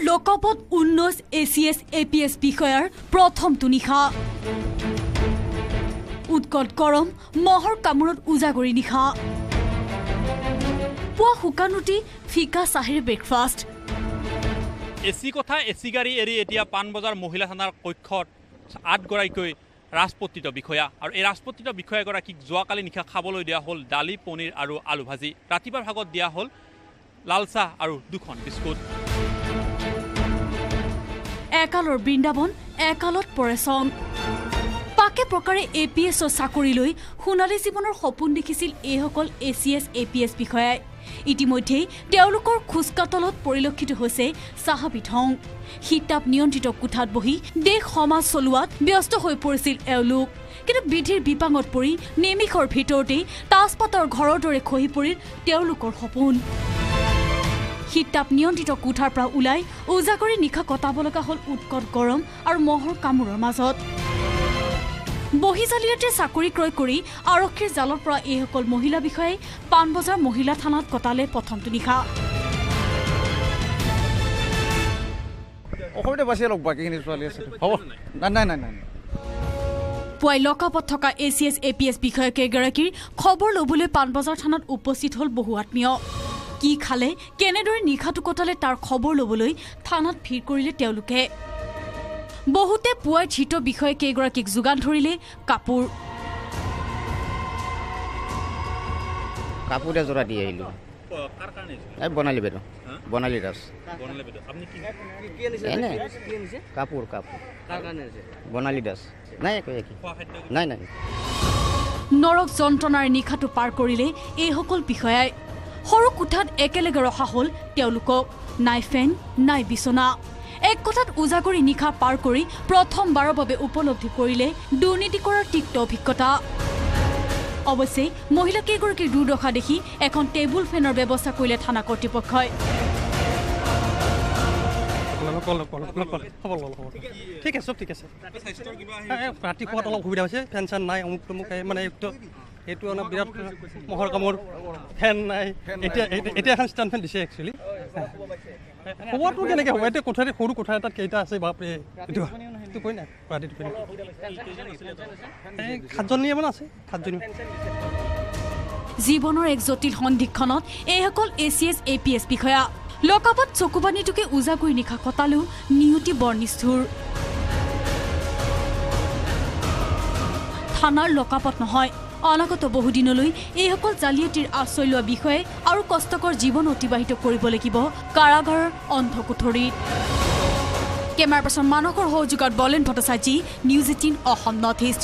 লোকপত 19 ACS APS বিষয়াৰ প্ৰথমটো নিশা উৎকট গৰম মহৰ কামোৰত উজাগৰি নিশা পুৱা শুকানুটি ফিকা চাহেৰ ব্ৰেকফাষ্ট এচি কথা এচি গাড়ী এৰি এতিয়া পাণবজাৰ মহিলা থানাৰ কক্ষত 8 গৰাকীকৈ ৰাজপত্ৰিত বিষয়া আৰু এই ৰাজপত্ৰিত বিষয়াগৰাকীক যোৱাকালি নিশা খাবলৈ দিয়া হ'ল দালি পনীৰ আৰু আলু ভাজি ৰাতিপুৱাৰ ভাগত দিয়া হ'ল লাল চাহ আৰু দুখন বিস্কুট একালৰ বৃন্দাবন একালত পৰে চং পাকে প্ৰকাৰে APSৰ চাকৰি লৈ সোণালী জীৱনৰ সপোন দেখিছিল এইসকল ACS APS বিষয়াই ইতিমধ্যে তেওঁলোকৰ খুচকাতলত পৰিলক্ষিত হৈছে স্বাভাৱিক ঢং শীতাপ নিয়ন্ত্ৰিত কোঠাত বহি দেশ সমাজ চলোৱাত ব্যস্ত হৈ পৰিছিল এওঁলোক কিন্তু বিধিৰ বিপাঙত পৰি নিমিষৰ ভিতৰতেই তাজপাতৰ ঘৰৰ দৰে খহি পৰিল তেওঁলোকৰ সপোন শীতাপ নিয়ন্ত্ৰিত কোঠাৰ পৰা ওলাই উজাগৰি নিশা কটাব লগা হ'ল উৎকট গৰম আৰু মহৰ কামোৰৰ মাজত বহিজালিয়াতে চাকৰি ক্ৰয় কৰি আৰক্ষীৰ জালৰ পৰা এইসকল মহিলা বিষয়াই পাণবজাৰ মহিলা থানাত কটালে প্ৰথমটো নিশা পুৱাই লকআপত থকা ACS APS বিষয়াকেইগৰাকীৰ খবৰ ল'বলৈ পাণবজাৰ থানাত উপস্থিত হ'ল বহু আত্মীয় কি খালে কেনেদৰে নিশাটো কটালে তাৰ খবৰ ল'বলৈ থানাত ভিৰ কৰিলে তেওঁলোকে বহুতে পুৱাই ধৃত বিষয়াকেইগৰাকীক যোগান ধৰিলে কাপোৰ এযোৰা দি আহিলো বনালি বেদ বনালি দাস কাপোৰ বনালি দাস নাই নাই নাই নৰক যন্ত্ৰণাৰ নিশাটো পাৰ কৰিলে এইসকল বিষয়াই সৰু কোঠাত একেলগে ৰখা হ'ল তেওঁলোকক নাই ফেন নাই বিচনা এক কথাত উজাগৰি নিশা পাৰ কৰি প্ৰথমবাৰৰ বাবে উপলব্ধি কৰিলে দুৰ্নীতি কৰাৰ তিক্ত অভিজ্ঞতা অৱশ্যে মহিলাকেইগৰাকীৰ দুৰ্দশা দেখি এখন টেবুল ফেনৰ ব্যৱস্থা কৰিলে থানা কৰ্তৃপক্ষই ঠিক আছে ঠিক আছে ৰাতিপুৱাত অলপ সুবিধা হৈছে ফেন চেন নাই অমুক তমুক মানে এইটো অলপ বিৰাট মহৰ কামোৰ ফেন নাই এতিয়া এখন ষ্টেণ্ড ফেন দিছে একচুৱেলি খবৰটো কেনেকৈ হ'ব এতিয়া কোঠাৰী সৰু কোঠা এটাত কেইটা আছে বাপৰে এইটো টোপনি নাই ৰাতি টোপনি 7জনীমান আছে 7জনী জীৱনৰ এক জটিল সন্ধিক্ষণত এইসকল ACS APS বিষয়া লকআপত চকুপানীটোকে উজাগৰি নিশা কটালেও নিয়তি বৰ নিষ্ঠুৰ থানাৰ লকআপত নহয় অনাগত বহুদিনলৈ এইসকল জালিয়াতিৰ আশ্ৰয় লোৱা বিষয়ে আৰু কষ্টকৰ জীৱন অতিবাহিত কৰিব লাগিব কাৰাগাৰৰ অন্ধকোঠৰীত কেমেৰা পাৰ্চন মানসৰ সহযোগত বলেন Bhattacharya news 18 Assam north east